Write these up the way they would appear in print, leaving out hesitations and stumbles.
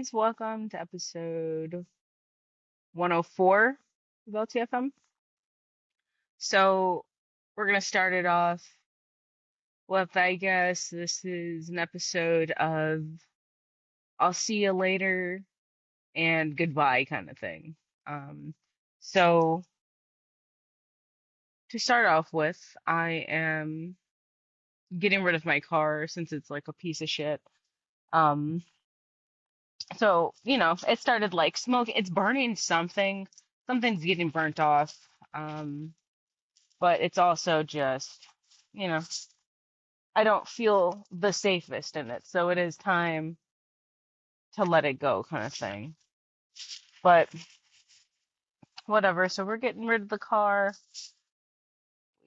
guys. Welcome to episode 104 of LTFM. So, we're going to start it off with, I guess, this is an episode of I'll see you later and goodbye kind of thing. Um, so, to start off with, I am getting rid of my car since it's like a piece of shit. Um, it started like smoke, it's burning something. Something's getting burnt off. Um, but it's also just, you know, I don't feel the safest in it. So it is time to let it go, kind of thing. But whatever. So we're getting rid of the car.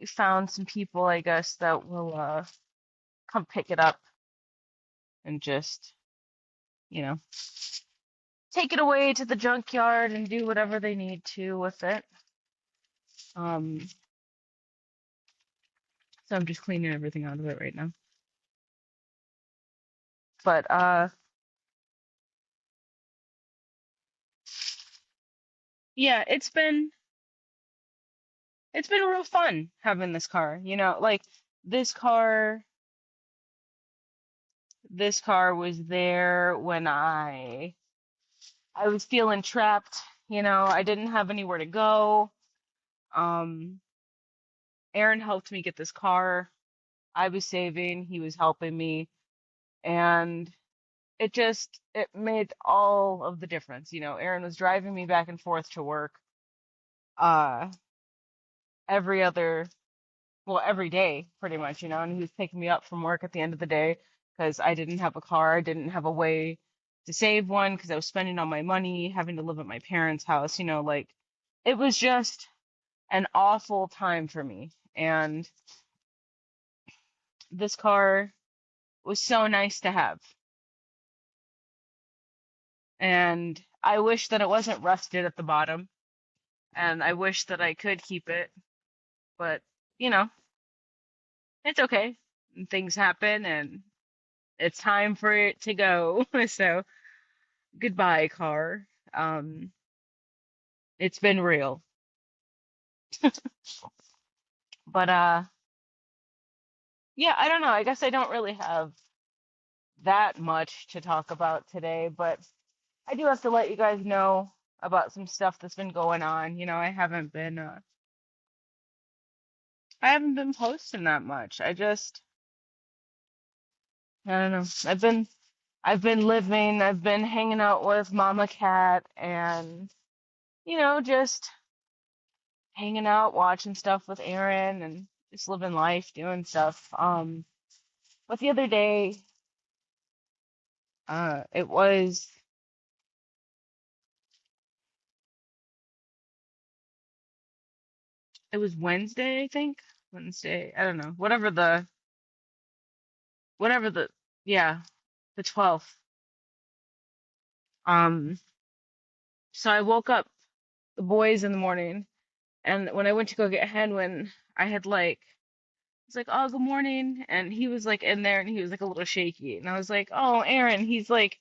We found some people, I guess, that will come pick it up and just, you know, take it away to the junkyard and do whatever they need to with it. Um, so I'm just cleaning everything out of it right now. But yeah, it's been real fun having this car. Like this car this car was there when I was feeling trapped. I didn't have anywhere to go. Um, Aaron helped me get this car. I was saving, he was helping me, and it made all of the difference. Aaron was driving me back and forth to work uh every other well, every day pretty much, and he was picking me up from work at the end of the day because I didn't have a car, I didn't have a way to save one because I was spending all my money having to live at my parents' house, like it was just an awful time for me. And this car was so nice to have. And I wish that it wasn't rusted at the bottom, and I wish that I could keep it, but you know, it's okay. Things happen and it's time for it to go. So goodbye, car. Um, it's been real. But yeah, I don't know. I guess I don't really have that much to talk about today, but I do have to let you guys know about some stuff that's been going on. I haven't been posting that much. I don't know. I've been living, I've been hanging out with Mama Cat and just hanging out, watching stuff with Aaron and just living life, doing stuff. But the other day, it was Wednesday, I think. Wednesday, I don't know. Whatever the yeah, the 12th. Um, so I woke up the boys in the morning, and when I went to go get Henwin, I had like it's like, oh, good morning. And he was like in there and he was like a little shaky. And I was like, oh, Aaron, he's like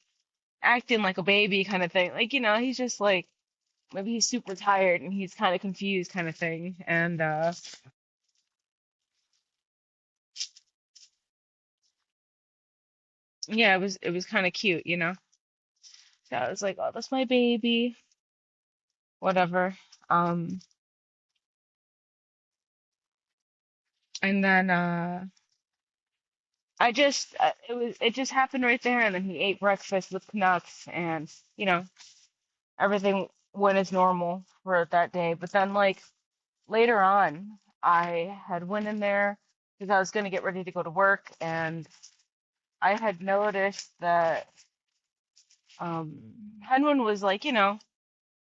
acting like a baby kind of thing. Like, he's just like maybe he's super tired and he's kind of confused kind of thing. And yeah, it was kind of cute. So I was like, oh, that's my baby, whatever. Um, and then it just happened right there. And then he ate breakfast with Canucks, and everything went as normal for that day. But then like later on, I had went in there because I was going to get ready to go to work, and I had noticed that Henwin was like,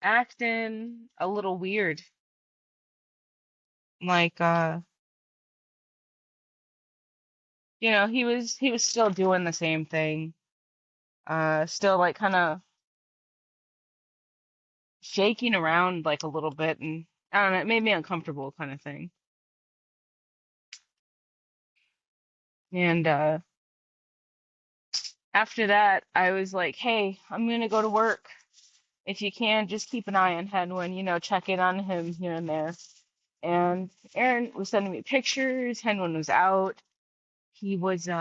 acting a little weird. Like, he was still doing the same thing. Still like kind of shaking around like a little bit, and I don't know, it made me uncomfortable kind of thing. And After that, I was like, hey, I'm gonna go to work. If you can, just keep an eye on Henwin, check in on him here and there. And Aaron was sending me pictures. Henwin was out. He was, he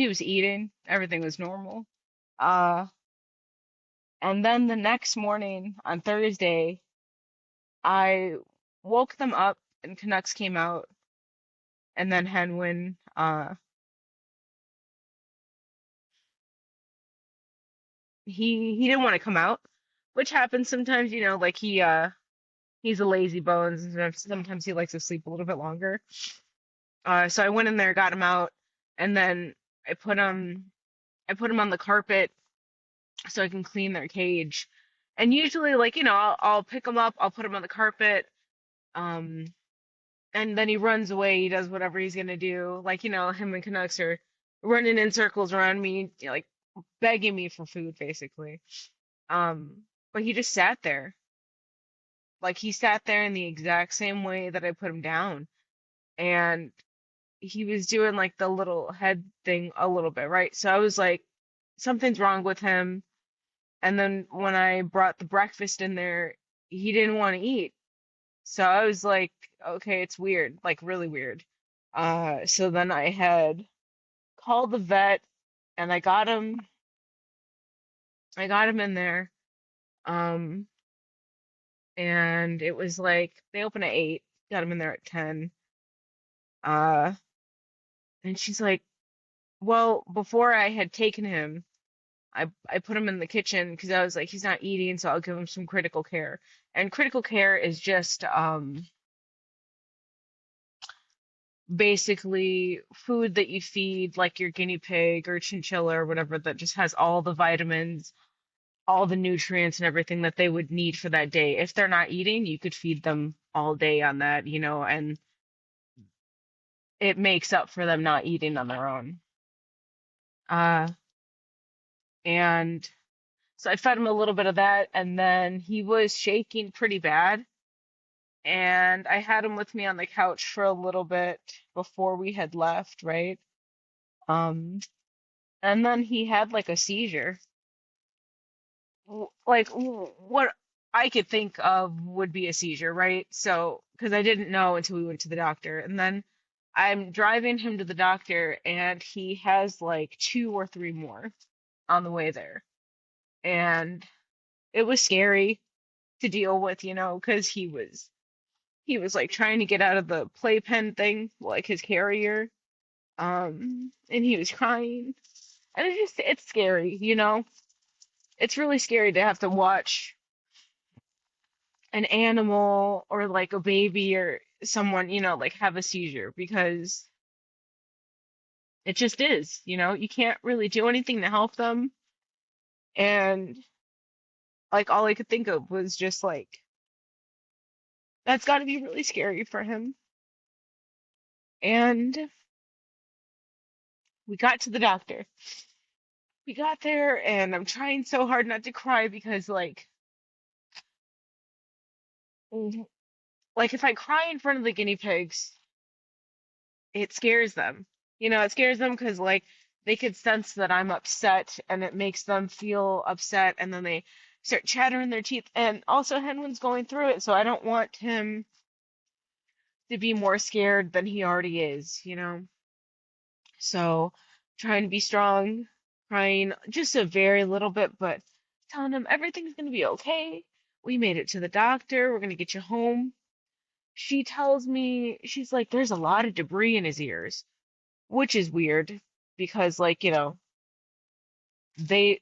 was eating. Everything was normal. Uh, and then the next morning on Thursday, I woke them up and Canucks came out. And then Henwin, he didn't want to come out, which happens sometimes, like he's a lazy bones, and sometimes he likes to sleep a little bit longer. So I went in there, got him out, and then I put him I put him on the carpet so I can clean their cage. And usually, like, I'll pick him up, I'll put him on the carpet, um, and then he runs away, he does whatever he's gonna do. Like, him and Canucks are running in circles around me, like begging me for food, basically. But he just sat there. Like he sat there in the exact same way that I put him down. And he was doing like the little head thing a little bit, right? So I was like, something's wrong with him. And then when I brought the breakfast in there, he didn't want to eat. So I was like, okay, it's weird, like really weird. So then I had called the vet and I got him in there. Um, and it was like they open at 8, got him in there at 10. Uh, and she's like, well, before I had taken him, I put him in the kitchen because I was like, he's not eating, so I'll give him some critical care. And critical care is just basically food that you feed like your guinea pig or chinchilla or whatever that just has all the vitamins, all the nutrients and everything that they would need for that day. If they're not eating, you could feed them all day on that, and it makes up for them not eating on their own. Uh, and so I fed him a little bit of that, and then he was shaking pretty bad. And I had him with me on the couch for a little bit before we had left, right? Um, and then he had like a seizure. Like what I could think of would be a seizure, right? So, because I didn't know until we went to the doctor. And then I'm driving him to the doctor, and he has like two or three more on the way there. And it was scary to deal with, because he was like trying to get out of the playpen thing, like his carrier. And he was crying. And it's scary, It's really scary to have to watch an animal or like a baby or someone, like have a seizure because it just is, You can't really do anything to help them. And like all I could think of was just like, that's got to be really scary for him. And we got to the doctor. We got there, and I'm trying so hard not to cry because, mm, like if I cry in front of the guinea pigs, it scares them. It scares them because like they could sense that I'm upset, and it makes them feel upset, and then they start chattering their teeth. And also, Henwin's going through it, so I don't want him to be more scared than he already is. So, trying to be strong, crying just a very little bit, but telling him everything's going to be okay. We made it to the doctor. We're going to get you home. She tells me, she's like, there's a lot of debris in his ears, which is weird because, like, they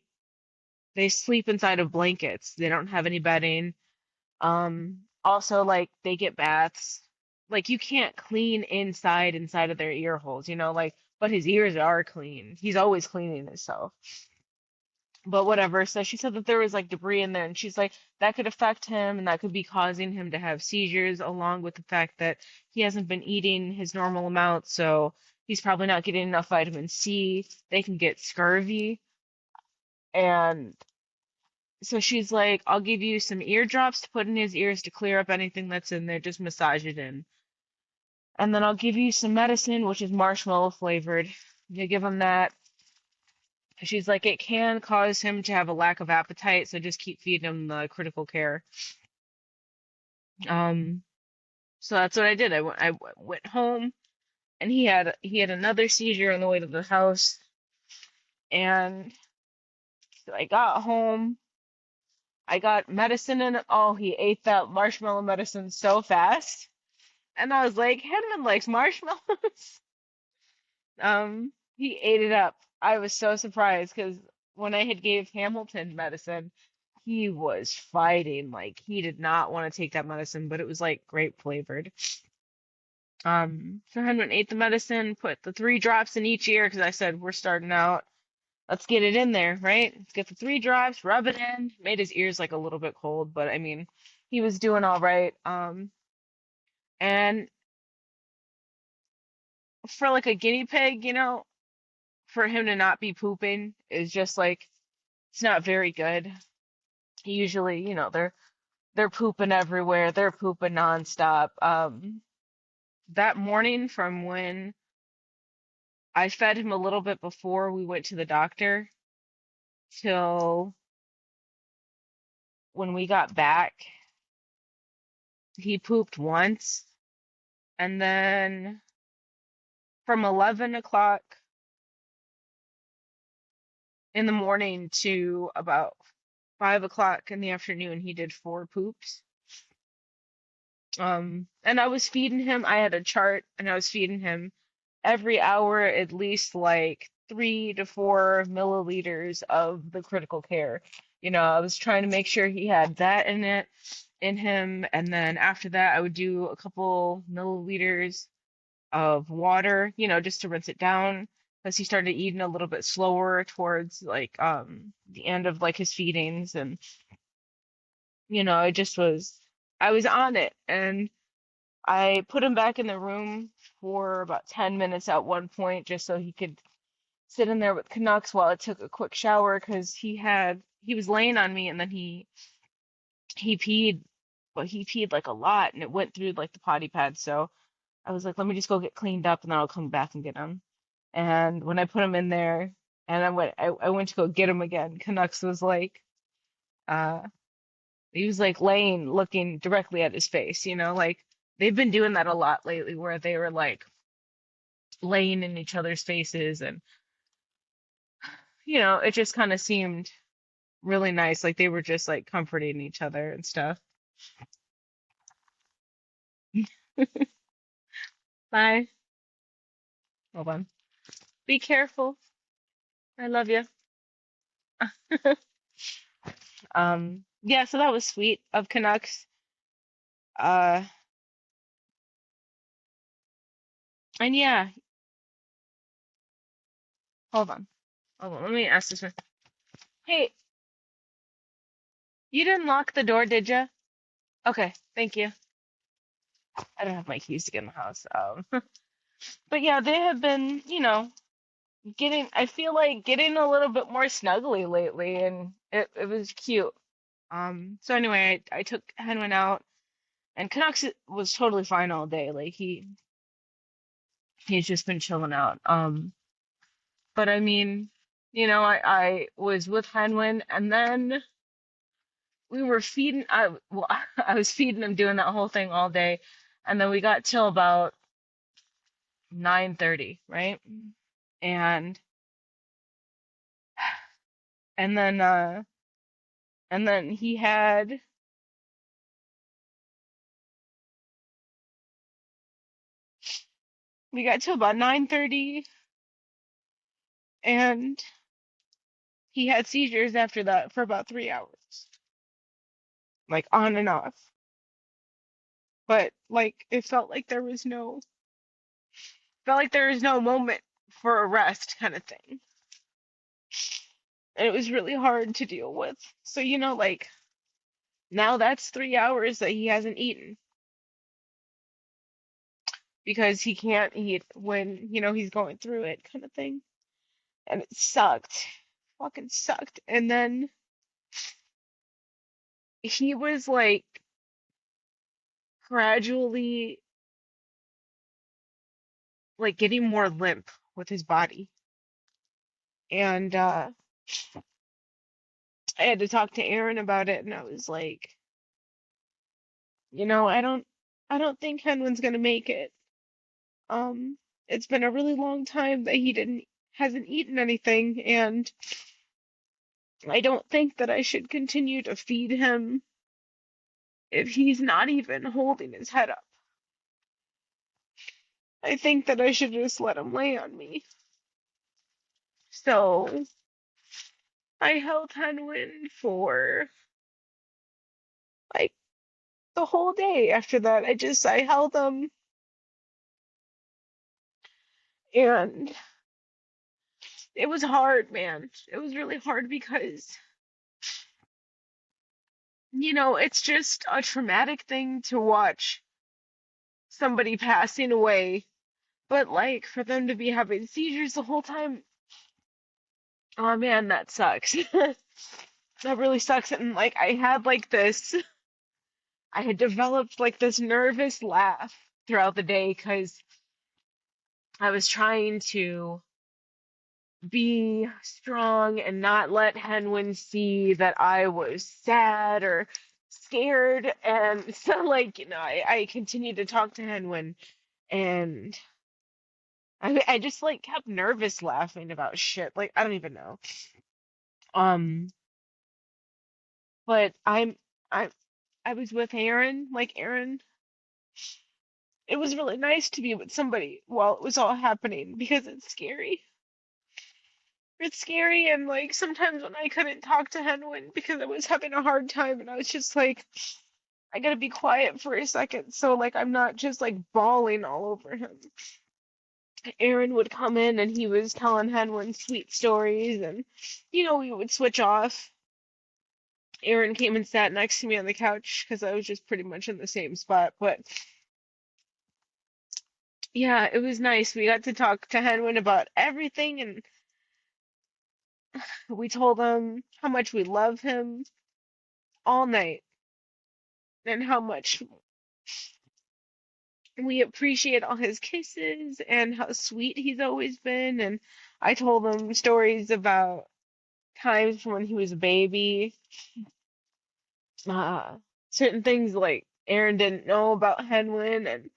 they sleep inside of blankets. They don't have any bedding. Also, like, they get baths. Like, you can't clean inside of their ear holes, like, but his ears are clean. He's always cleaning himself. But whatever. So she said that there was like debris in there, and she's like, that could affect him, and that could be causing him to have seizures, along with the fact that he hasn't been eating his normal amount, so he's probably not getting enough vitamin C. They can get scurvy. And so she's like, I'll give you some eardrops to put in his ears to clear up anything that's in there, just massage it in. And then I'll give you some medicine, which is marshmallow flavored. You give him that. She's like, it can cause him to have a lack of appetite, so just keep feeding him the critical care. Um, so that's what I did. I went home, and he had another seizure on the way to the house, and so I got home. I got medicine in. Oh, he ate that marshmallow medicine so fast, and I was like, Henman likes marshmallows. He ate it up. I was so surprised because when I had gave Hamilton medicine, he was fighting. Like he did not want to take that medicine, but it was like grape flavored. So Henry ate the medicine, put the 3 drops in each ear because I said we're starting out. Let's get it in there, right? Let's get the 3 drops, rub it in. Made his ears like a little bit cold, but I mean, he was doing all right. And for like a guinea pig, for him to not be pooping is just like it's not very good. Usually, they're pooping everywhere. They're pooping nonstop. That morning from when I fed him a little bit before we went to the doctor till when we got back, he pooped once. And then from 11 o'clock in the morning to about 5 o'clock in the afternoon, he did 4 poops. And I was feeding him, I had a chart and I was feeding him every hour at least like 3 to 4 milliliters of the critical care. I was trying to make sure he had that in him, and then after that I would do a couple milliliters of water, just to rinse it down because he started eating a little bit slower towards like the end of like his feedings, and I was on it, and I put him back in the room for about 10 minutes at one point just so he could sit in there with Canucks while I took a quick shower because he was laying on me, and then he peed, but he peed like a lot and it went through like the potty pad. So I was like, let me just go get cleaned up and then I'll come back and get him. And when I put him in there and I went to go get him again, Canucks was like uh he was like laying looking directly at his face, like they've been doing that a lot lately where they were like laying in each other's faces, and it just kind of seemed really nice, like they were just like comforting each other and stuff. Bye. Hold on. Be careful. I love you. Yeah, so that was sweet of Canucks. Uh, and yeah, hold on. Hold on. Let me ask this one. Hey, you didn't lock the door, did you? Okay, thank you. I don't have my keys to get in the house. But yeah, they have been, I feel like getting a little bit more snuggly lately, and it was cute. So anyway, I took Henwin out, and Canucks was totally fine all day. Like he's just been chilling out. But I mean, I was with Henwin, and then we were feeding. Well, I was feeding him, doing that whole thing all day, and then we got till about 9:30, right? And and then uh and then we got till about 9:30, and he had seizures after that for about 3 hours, like on and off. But like it felt like there was no moment for a rest kind of thing. And it was really hard to deal with. So, like now that's 3 hours that he hasn't eaten because he can't eat when, he's going through it kind of thing. And it sucked. Fucking sucked. And then he was like gradually like getting more limp with his body. And I had to talk to Aaron about it, and I was like, I don't think Henwin's gonna make it. Um, it's been a really long time that he didn't hasn't eaten anything, and I don't think that I should continue to feed him if he's not even holding his head up. I think that I should just let him lay on me. So I held Henwin for like the whole day after that. I held him, and it was hard, man. It was really hard because, it's just a traumatic thing to watch somebody passing away, but like for them to be having seizures the whole time, oh man, that sucks. That really sucks. And like I had developed like this nervous laugh throughout the day because I was trying to be strong and not let Henwin see that I was sad or scared. And so, like, I continued to talk to Henwin, and I just like kept nervous laughing about shit. Like, I don't even know. Um, but I, I was with Aaron. Like, Aaron, it was really nice to be with somebody while it was all happening because it's scary. It's scary, and like sometimes when I couldn't talk to Henwin because I was having a hard time, and I was just like, I gotta be quiet for a second so like I'm not just like bawling all over him. Aaron would come in and he was telling Henwin sweet stories, and we would switch off. Aaron came and sat next to me on the couch because I was just pretty much in the same spot. But yeah, it was nice. We got to talk to Henwin about everything, and we told him how much we love him all night and how much we appreciate all his kisses and how sweet he's always been. And I told him stories about times from when he was a baby, uh, certain things like Aaron didn't know about Henwin,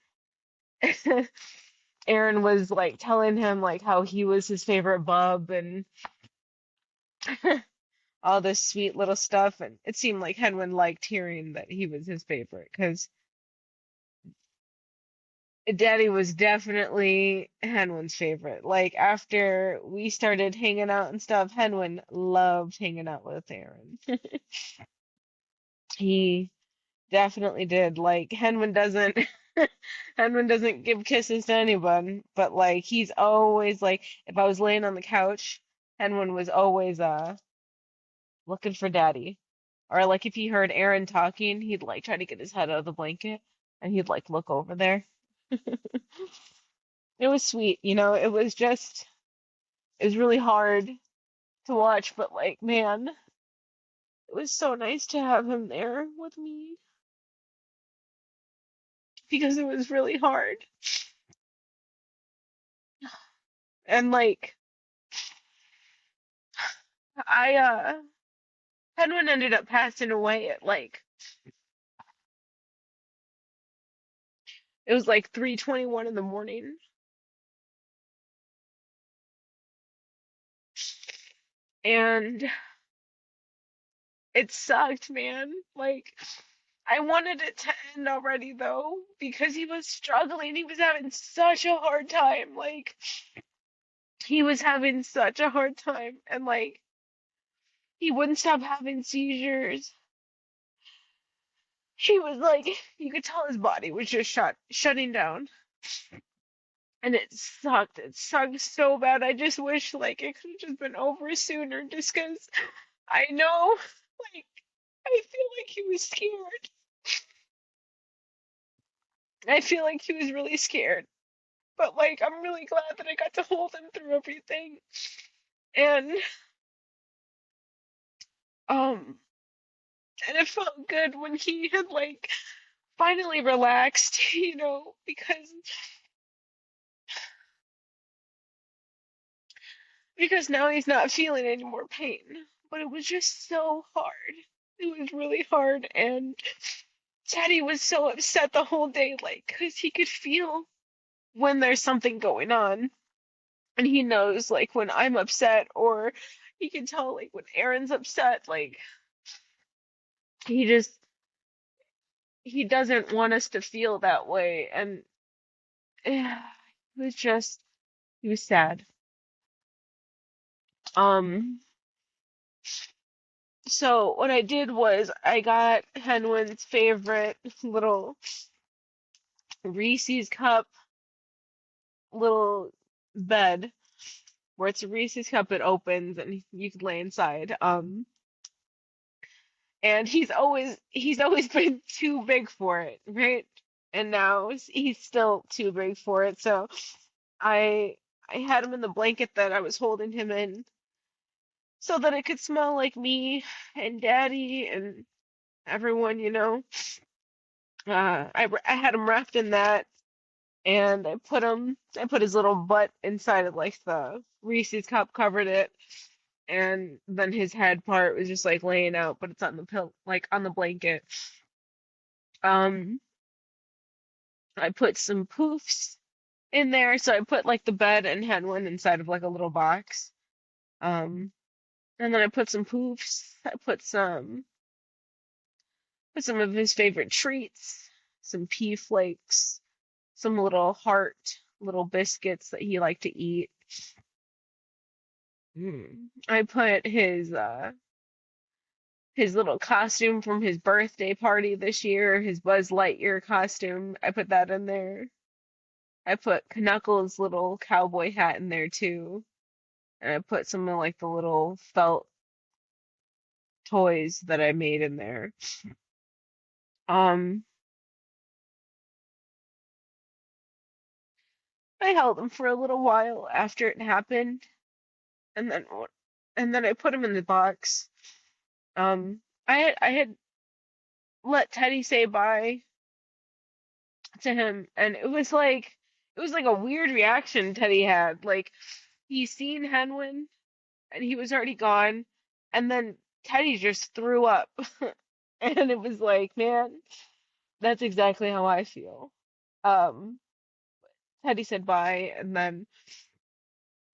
and Aaron was like telling him like how he was his favorite bub and all this sweet little stuff. And it seemed like Henwin liked hearing that he was his favorite because Daddy was definitely Henwin's favorite. Like after we started hanging out and stuff, Henwin loved hanging out with Aaron. He definitely did. Like Henwin doesn't Henwin doesn't give kisses to anyone, but like he's always like if I was laying on the couch, Henwin was always looking for Daddy. Or like if he heard Aaron talking, he'd like try to get his head out of the blanket and he'd like look over there. It was sweet, it was really hard to watch, but like, man, it was so nice to have him there with me because it was really hard. And like, I Henwin ended up passing away at like it was like 3:21 in the morning, and it sucked, man. Like I wanted it to end already though because he was struggling. He was having such a hard time. Like he was having such a hard time, and like he wouldn't stop having seizures. He was like, you could tell his body was just shutting down, and it sucked. It sucked so bad. I just wish like it could have just been over sooner, just 'cause I know, like, I feel like he was scared. I feel like he was really scared, but like I'm really glad that I got to hold him through everything, and um, and it felt good when he had like finally relaxed, because because now he's not feeling any more pain. But it was just so hard. It was really hard, and Teddy was so upset the whole day, like, 'cause he could feel when there's something going on, and he knows, like, when I'm upset, or he can tell, like, when Aaron's upset, like, he just he doesn't want us to feel that way, and it was just he was sad. Um, so what I did was I got Henwin's favorite little Reese's cup little bed where it's a Reese's cup, it opens and you can lay inside. And he's always been too big for it, right? And now he's still too big for it. So I I had him in the blanket that I was holding him in so that it could smell like me and Daddy and everyone, you know. I had him wrapped in that, and I put his little butt inside of like the Reese's cup, covered it, and then his head part was just like laying out, but it's on the pill, like on the blanket. Um, I put some poofs in there, so I put like the bed and Henwin inside of like a little box. Um, and then I put some poofs. I put some of his favorite treats, some pea flakes, some little heart little biscuits that he liked to eat. I put his little costume from his birthday party this year, his Buzz Lightyear costume. I put that in there. I put Knuckles' little cowboy hat in there too. And I put some of like the little felt toys that I made in there. Um, I held him for a little while after it happened, and then I put him in the box. I had let Teddy say bye to him, and it was like a weird reaction Teddy had. Like he seen Henwin and he was already gone, and then Teddy just threw up. And it was like, man, that's exactly how I feel. Um, Teddy said bye, and then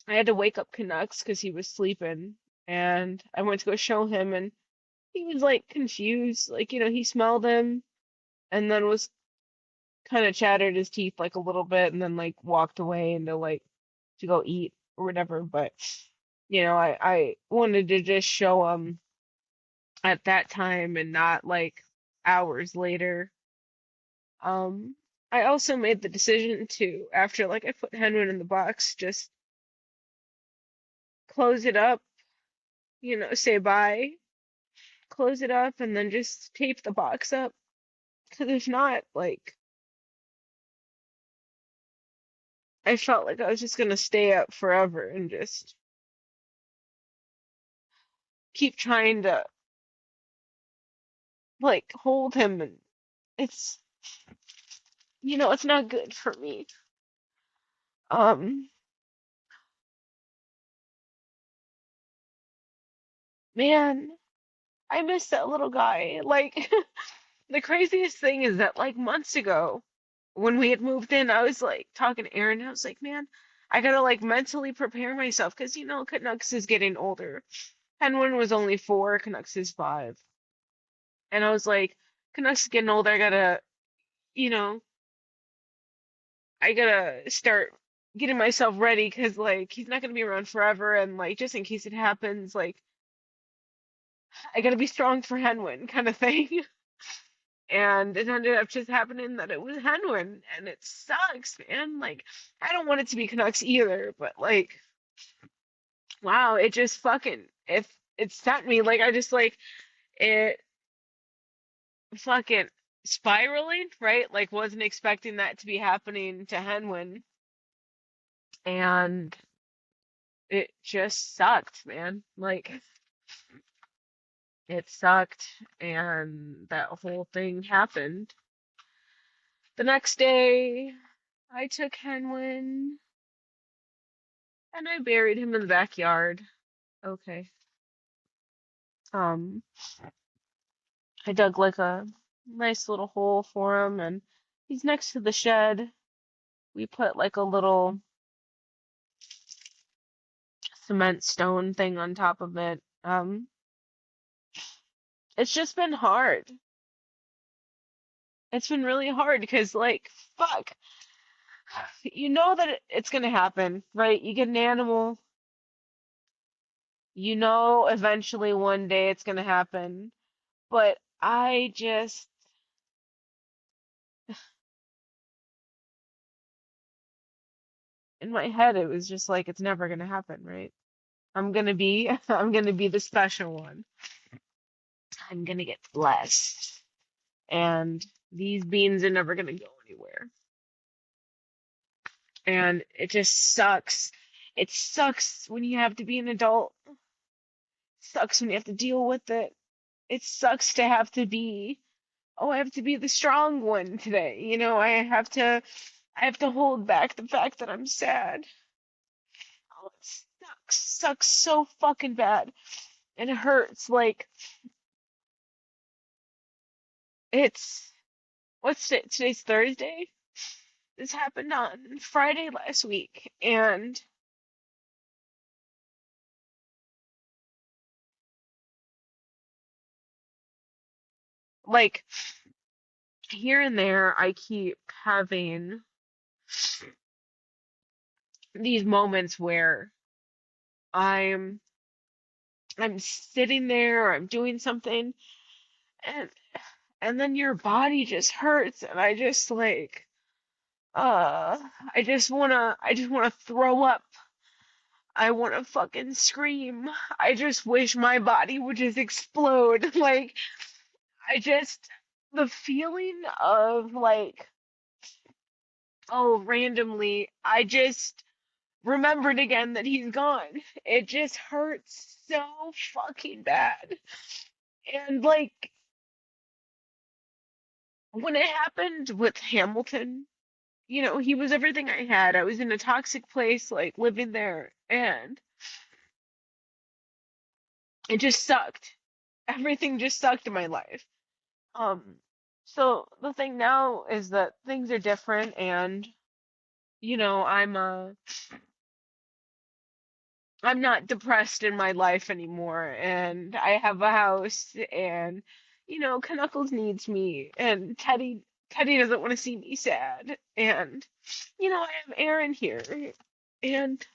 I had to wake up Canucks because he was sleeping, and I went to go show him, and he was like confused, like he smelled him, and then was kind of chattered his teeth like a little bit, and then like walked away into like to go eat or whatever. But I wanted to just show him at that time and not like hours later. Um, I also made the decision to, after like I put Henwood in the box, just close it up, say bye, close it up, and then just tape the box up. Because if not, like, I felt like I was just gonna stay up forever and just keep trying to like hold him, and it's it's not good for me. Um, man, I miss that little guy. Like the craziest thing is that like months ago when we had moved in, I was like talking to Aaron, I was like, man, I gotta like mentally prepare myself because Canucks is getting older. Henwin was only 4, Canucks is 5. And I was like, Canucks is getting older, you know, I gotta start getting myself ready because like he's not gonna be around forever, and like just in case it happens, like I gotta be strong for Henwin kind of thing. And it ended up just happening that it was Henwin, and it sucks, man. Like, I don't want it to be Canucks either, but like, wow, it just fucking if it sent me like I just like it fucking spiraling, right? Like, wasn't expecting that to be happening to Henwin, and it just sucked, man. Like, it sucked, and that whole thing happened. The next day, I took Henwin And I buried him in the backyard. Okay. Um, I dug like a nice little hole for him, and he's next to the shed. We put like a little cement stone thing on top of it. It's just been hard. It's been really hard because, like, fuck, you know that it's gonna happen, right? You get an animal, you know eventually one day it's gonna happen. But I just, in my head, it was just like it's never gonna happen, right? I'm gonna be, I'm gonna be the special one. I'm gonna get blessed, and these beans are never gonna go anywhere. And it just sucks. It sucks when you have to be an adult. Sucks when you have to deal with it. It sucks to have to be, oh, I have to be the strong one today. You know, I have to hold back the fact that I'm sad. Oh, it sucks so fucking bad. And it hurts. Like, it's, what's it? Today's Thursday? This happened on Friday last week. And, like, here and there, I keep having these moments where I'm I'm sitting there or I'm doing something and then your body just hurts and I just like I just wanna throw up. I wanna fucking scream. I just wish my body would just explode. Like I just the feeling of like oh randomly I just remembered again that he's gone. It just hurts so fucking bad. And like when it happened with Hamilton, you know, he was everything I had. I was in a toxic place, like living there, and it just sucked. Everything just sucked in my life. Um, so the thing now is that things are different, and you know, I'm not depressed in my life anymore, and I have a house, and you know, Knuckles needs me, and Teddy doesn't want to see me sad, and you know, I have Aaron here, and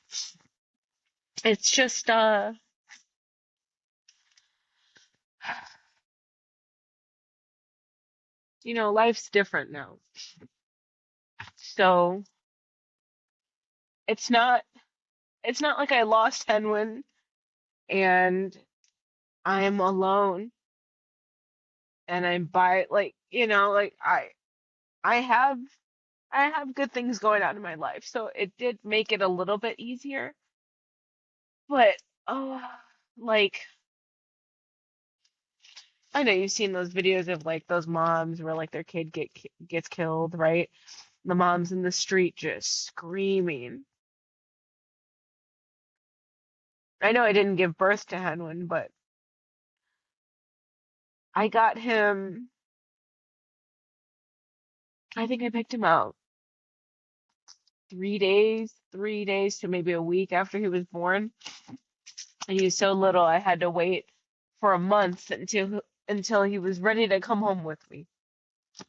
it's just you know, life's different now. So it's not it's not like I lost Henwin and I'm alone and I'm by like you know, like I have I have good things going on in my life. So it did make it a little bit easier. But oh like I know you've seen those videos of like those moms where like their kid gets killed, right? The mom's in the street just screaming. I know I didn't give birth to Henwin, but I got him, I think I picked him out 3 days to maybe a week after he was born. And he was so little, I had to wait for a month until he was ready to come home with me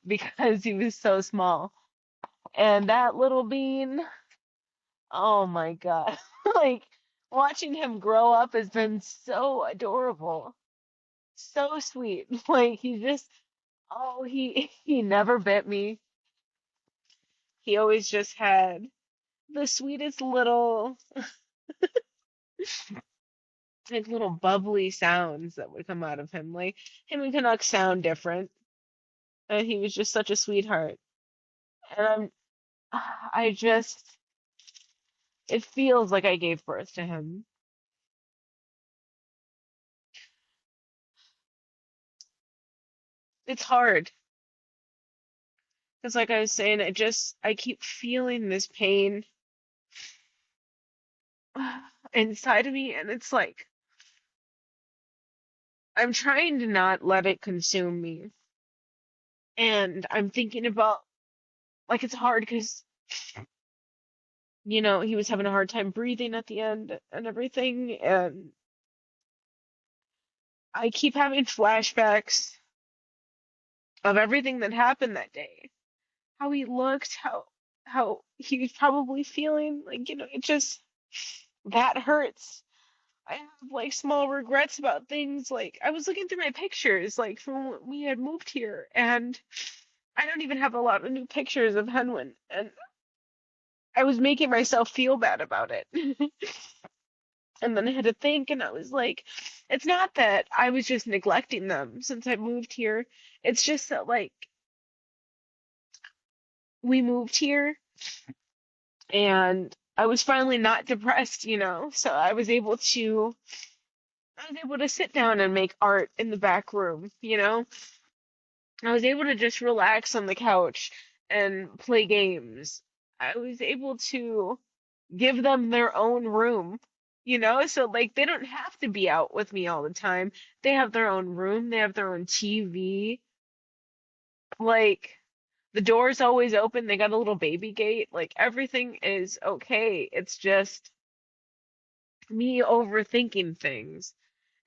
because he was so small. And that little bean, oh my God. Like watching him grow up has been so adorable. So sweet. Like he just, oh, he never bit me. He always just had the sweetest little like little bubbly sounds that would come out of him. Like him and Canuck sound different, and he was just such a sweetheart. And I just, it feels like I gave birth to him. It's hard because, like I was saying, I keep feeling this pain inside of me, and it's like I'm trying to not let it consume me. And I'm thinking about like it's hard because he was having a hard time breathing at the end and everything, and I keep having flashbacks of everything that happened that day. How he looked, how he was probably feeling, like, it just that hurts. I have like small regrets about things. Like I was looking through my pictures like from when we had moved here, and I don't even have a lot of new pictures of Henwin, and I was making myself feel bad about it. And then I had to think, and I was like, it's not that I was just neglecting them since I moved here. It's just that, like, we moved here and I was finally not depressed. So I was able to sit down and make art in the back room. I was able to just relax on the couch and play games. I was able to give them their own room. So like they don't have to be out with me all the time. They have their own room, they have their own TV. Like the door's always open, they got a little baby gate. Like everything is okay. It's just me overthinking things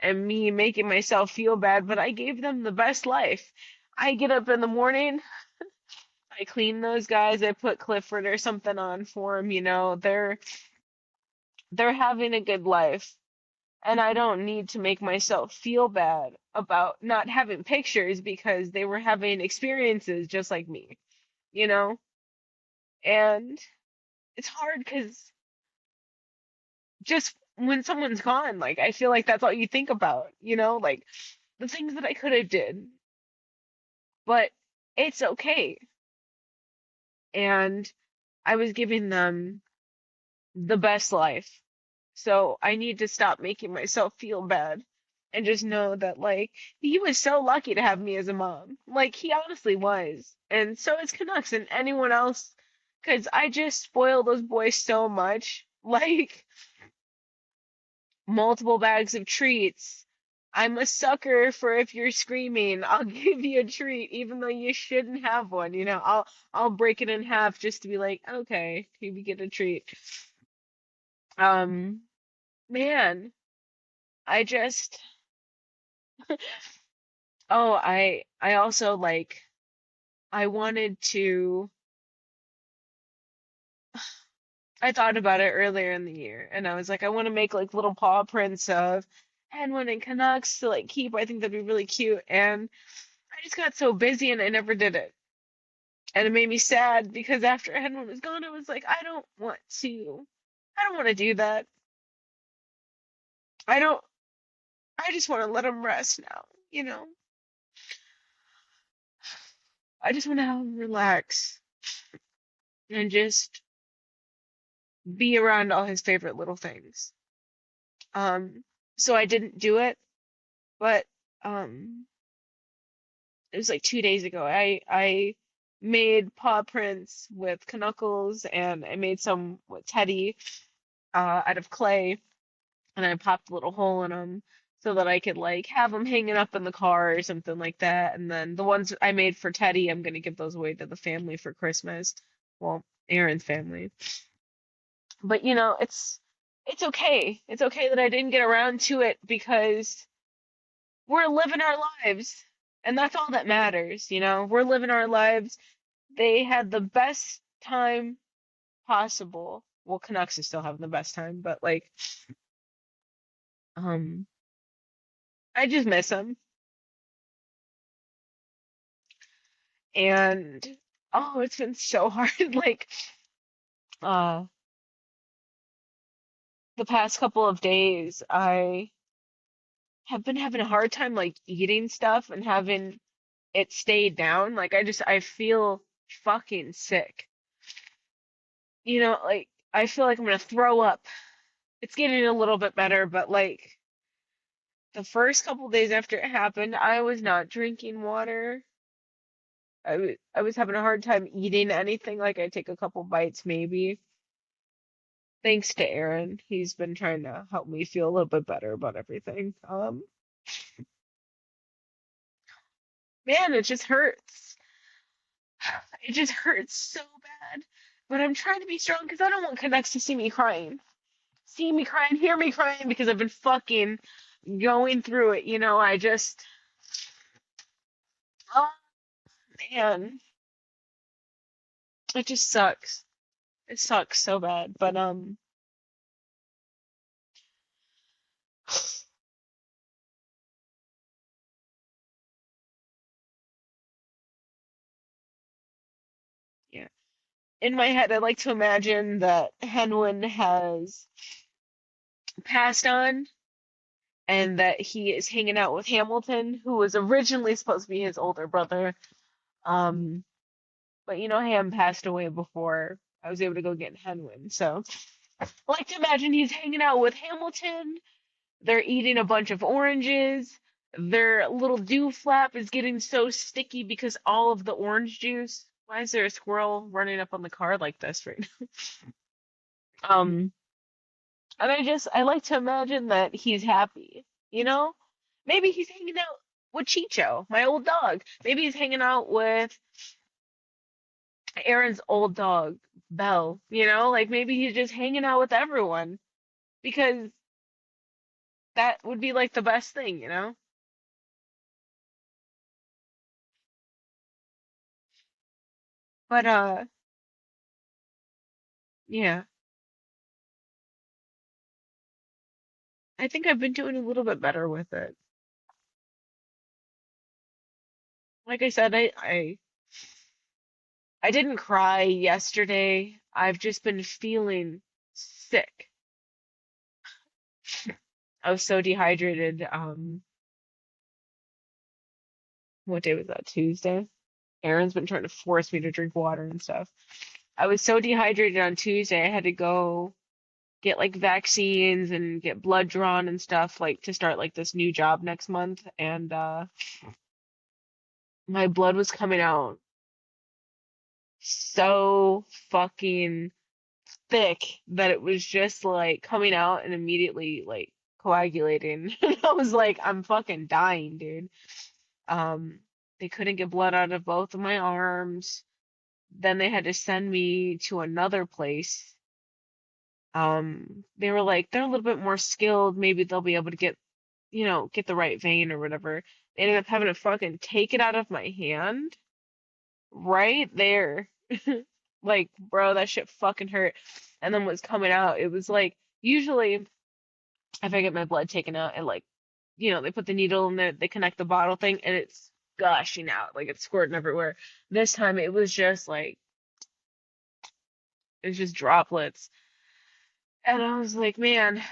and me making myself feel bad, but I gave them the best life. I get up in the morning, I clean those guys, I put Clifford or something on for them. They're having a good life. And I don't need to make myself feel bad about not having pictures because they were having experiences just like me, you know? And it's hard because just when someone's gone, like I feel like that's all you think about, like the things that I could have did, but it's okay. And I was giving them the best life. So I need to stop making myself feel bad and just know that, like, he was so lucky to have me as a mom. Like, he honestly was. And so is Canucks and anyone else, because I just spoil those boys so much. Like, multiple bags of treats. I'm a sucker for if you're screaming, I'll give you a treat, even though you shouldn't have one. I'll break it in half just to be like, okay, you get a treat. Um, man. I just oh, I also like I wanted to I thought about it earlier in the year and I was like I want to make like little paw prints of Henwin and Canucks to like keep. I think that'd be really cute, and I just got so busy and I never did it. And it made me sad because after Henwin was gone I was like I don't want to do that. I don't I just want to let him rest now, you know. I just want to have him relax and just be around all his favorite little things. So I didn't do it, but um, it was like 2 days ago. I made paw prints with Knuckles, and I made some with Teddy out of clay, and I popped a little hole in them so that I could like have them hanging up in the car or something like that. And then the ones I made for Teddy, I'm gonna give those away to the family for Christmas. Well, Aaron's family. But it's okay. It's okay that I didn't get around to it because we're living our lives, and that's all that matters. We're living our lives. They had the best time possible. Well, Canucks is still having the best time, but like, um, I just miss them. And oh, it's been so hard. Like, uh, the past couple of days, I have been having a hard time like eating stuff and having it stay down. Like, I feel fucking sick. Like I feel like I'm gonna throw up. It's getting a little bit better, but like the first couple days after it happened, I was not drinking water. I was having a hard time eating anything. Like I take a couple bites maybe. thanks to Aaron. He's been trying to help me feel a little bit better about everything. Man, it just hurts. It just hurts so bad. But I'm trying to be strong because I don't want Canucks to see me crying. See me crying, hear me crying because I've been fucking going through it. I just, oh man, it just sucks. It sucks so bad. But yeah. In my head, I like to imagine that Henwin has passed on and that he is hanging out with Hamilton, who was originally supposed to be his older brother. Um, but Ham passed away before I was able to go get Henwin. So I like to imagine he's hanging out with Hamilton. They're eating a bunch of oranges. Their little dew flap is getting so sticky because all of the orange juice. Why is there a squirrel running up on the car like this right now? And I like to imagine that he's happy, you know? Maybe he's hanging out with Chicho, my old dog. Maybe he's hanging out with Aaron's old dog, Belle, Like maybe he's just hanging out with everyone because that would be like the best thing? But yeah, I think I've been doing a little bit better with it. Like I said, I didn't cry yesterday. I've just been feeling sick. I was so dehydrated. What day was that? Tuesday? Aaron's been trying to force me to drink water and stuff. I was so dehydrated on Tuesday, I had to go get like vaccines and get blood drawn and stuff, like to start like this new job next month. And my blood was coming out so fucking thick that it was just like coming out and immediately like coagulating. And I was like, I'm fucking dying, dude. Um, they couldn't get blood out of both of my arms. Then they had to send me to another place. They were like, they're a little bit more skilled. Maybe they'll be able to get the right vein or whatever. They ended up having to fucking take it out of my hand right there. Like, bro, that shit fucking hurt. And then what's coming out, it was like, usually if I get my blood taken out and like, they put the needle in there, they connect the bottle thing and it's gushing out, like it's squirting everywhere. This time it was just like, it was just droplets. And I was like, man,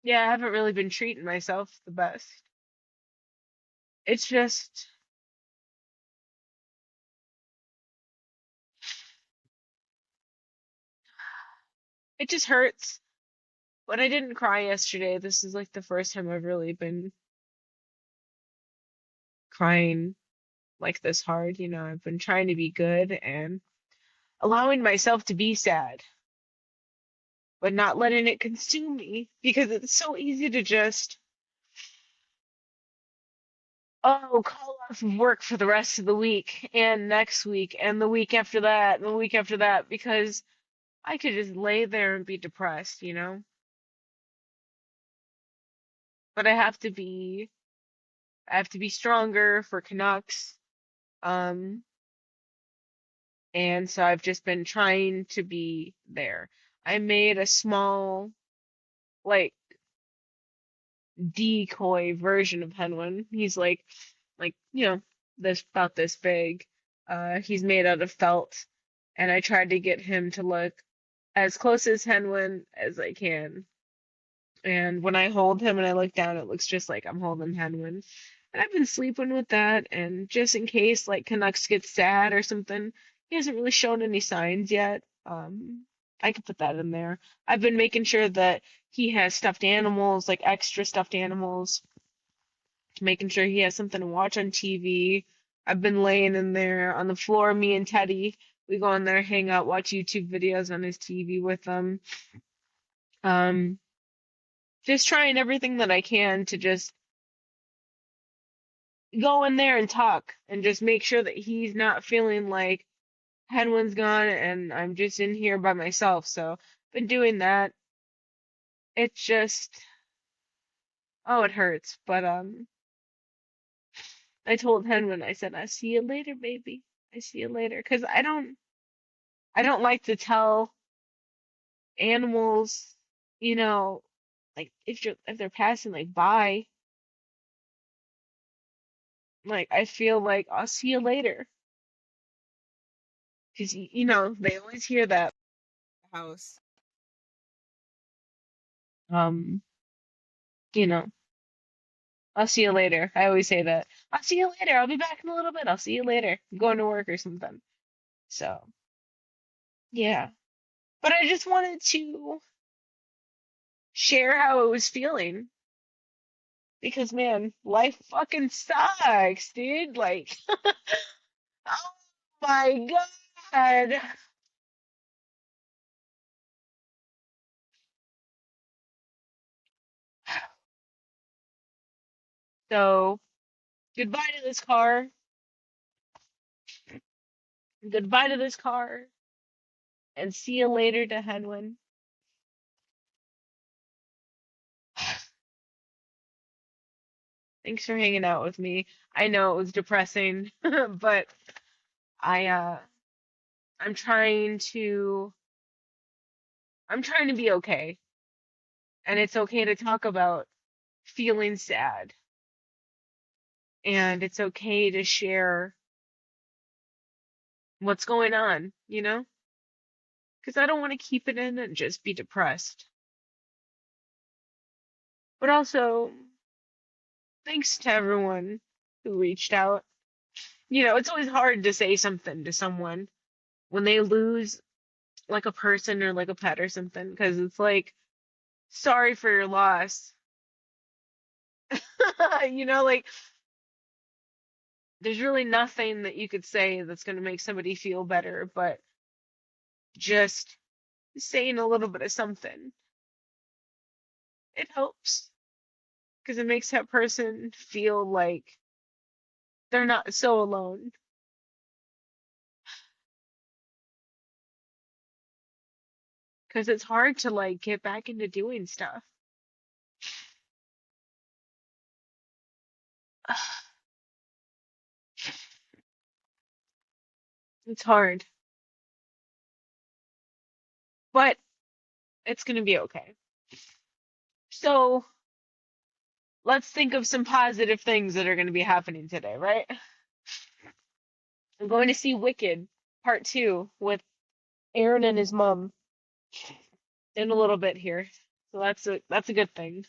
yeah, I haven't really been treating myself the best. It's just, it just hurts. But I didn't cry yesterday. This is like the first time I've really been crying like this hard. I've been trying to be good and allowing myself to be sad, but not letting it consume me because it's so easy to just, oh, call off of work for the rest of the week and next week and the week after that and the week after that because I could just lay there and be depressed. But I have to be stronger for Canucks. Um, and so I've just been trying to be there. I made a small, like, decoy version of Henwin. He's like, this about this big. He's made out of felt, and I tried to get him to look as close as Henwin as I can. And when I hold him and I look down, it looks just like I'm holding Henwin. And I've been sleeping with that, and just in case like Canucks get sad or something, he hasn't really shown any signs yet. I could put that in there. I've been making sure that he has stuffed animals, like extra stuffed animals, making sure he has something to watch on TV. I've been laying in there on the floor, me and Teddy. We go in there, hang out, watch YouTube videos on his TV with him. Um, just trying everything that I can to just go in there and talk and just make sure that he's not feeling like Henwin's gone and I'm just in here by myself. So, been doing that. It's just, oh, it hurts. But I told Henwin, I said, "I see you later, baby. I see you later." 'Cause I don't like to tell animals, you know, like if they're passing, like bye. Like I feel like I'll see you later. 'Cause you know they always hear that house. Um, you know, I'll see you later. I always say that. I'll see you later. I'll be back in a little bit. I'll see you later. I'm going to work or something. So, yeah. But I just wanted to share how I was feeling because, man, life fucking sucks, dude. Like, oh my God. So, goodbye to this car. Goodbye to this car. And see you later to Henwin. Thanks for hanging out with me. I know it was depressing, but I I'm trying to I'm trying to be okay. And it's okay to talk about feeling sad. And it's okay to share what's going on, you know? Because I don't want to keep it in and just be depressed. But also, thanks to everyone who reached out. You know, it's always hard to say something to someone when they lose like a person or like a pet or something, because it's like, sorry for your loss. You know, like, there's really nothing that you could say that's going to make somebody feel better, but just saying a little bit of something. It helps because it makes that person feel like they're not so alone. Because it's hard to like get back into doing stuff. It's hard, but it's going to be okay. So let's think of some positive things that are going to be happening today, right? I'm going to see Wicked Part 2 with Aaron and his mom in a little bit here. So that's a good thing.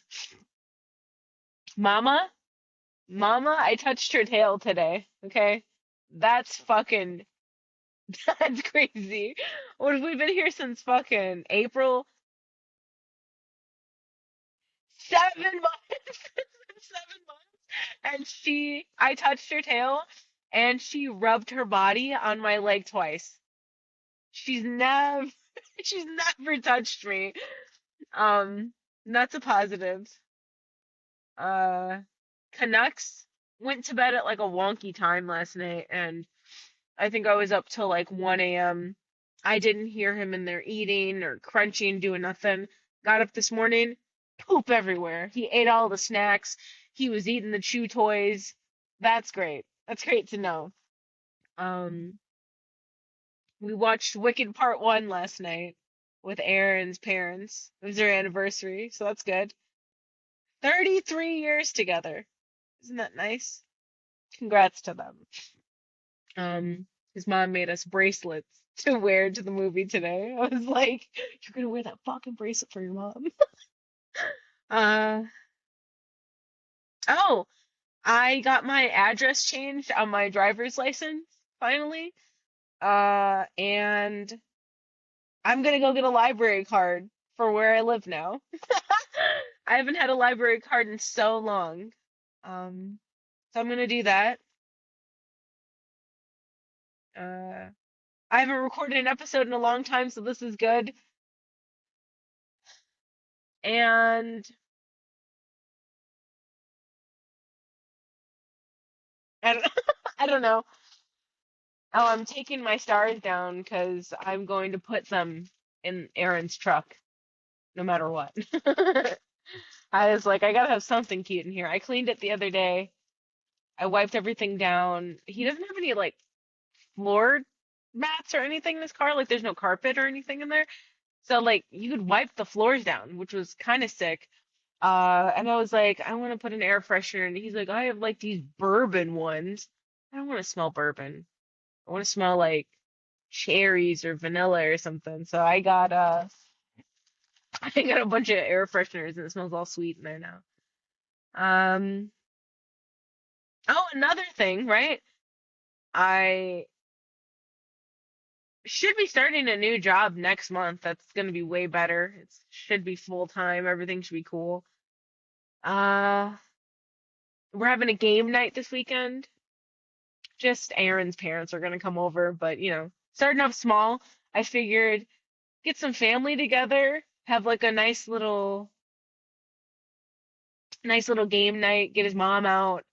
Mama, Mama, I touched her tail today. Okay? That's fucking that's crazy. What have we been here since fucking April? 7 months. 7 months. And I touched her tail and she rubbed her body on my leg twice. She's never she's never touched me. Um, that's a positive. Uh, Canucks went to bed at like a wonky time last night, and I think I was up till like 1 a.m. I didn't hear him in there eating or crunching, doing nothing. Got up this morning, poop everywhere. He ate all the snacks. He was eating the chew toys. That's great. That's great to know. Um, we watched Wicked Part 1 last night with Aaron's parents. It was their anniversary, so that's good. 33 years together. Isn't that nice? Congrats to them. His mom made us bracelets to wear to the movie today. I was like, you're gonna wear that fucking bracelet for your mom. Uh, oh, I got my address changed on my driver's license finally. And I'm gonna go get a library card for where I live now. I haven't had a library card in so long. Um, so I'm gonna do that. Uh, I haven't recorded an episode in a long time, so this is good. And I don't, I don't know. Oh, I'm taking my stars down because I'm going to put them in Aaron's truck no matter what. I was like, I gotta have something cute in here. I cleaned it the other day. I wiped everything down. He doesn't have any like floor mats or anything in his car. Like there's no carpet or anything in there. So like you could wipe the floors down, which was kind of sick. And I was like, I want to put an air freshener, and he's like, I have like these bourbon ones. I don't want to smell bourbon. I want to smell like cherries or vanilla or something. So I got I got a bunch of air fresheners, and it smells all sweet in there now. Um, oh, another thing, right? I should be starting a new job next month. That's gonna be way better. It should be full time. Everything should be cool. Uh, we're having a game night this weekend. Just Aaron's parents are gonna come over, but starting off small. I figured get some family together, have like a nice little game night, get his mom out.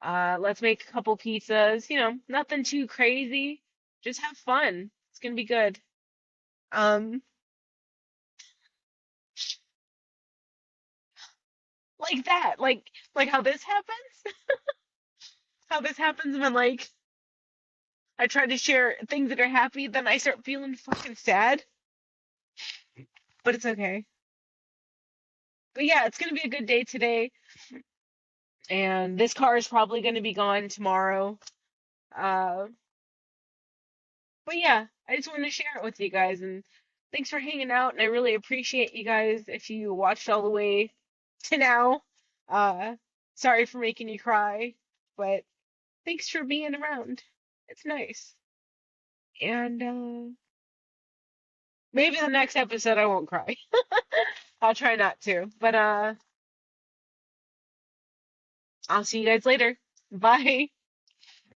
Let's make a couple pizzas, nothing too crazy. Just have fun. It's gonna be good. Um, like that, like how this happens. How this happens when like I try to share things that are happy, then I start feeling fucking sad. But it's okay. But yeah, it's gonna be a good day today, and this car is probably gonna be gone tomorrow. Uh, but yeah, I just wanted to share it with you guys, and thanks for hanging out, and I really appreciate you guys if you watched all the way to now. Uh, sorry for making you cry, but thanks for being around. It's nice. And maybe the next episode I won't cry. I'll try not to. But I'll see you guys later. Bye.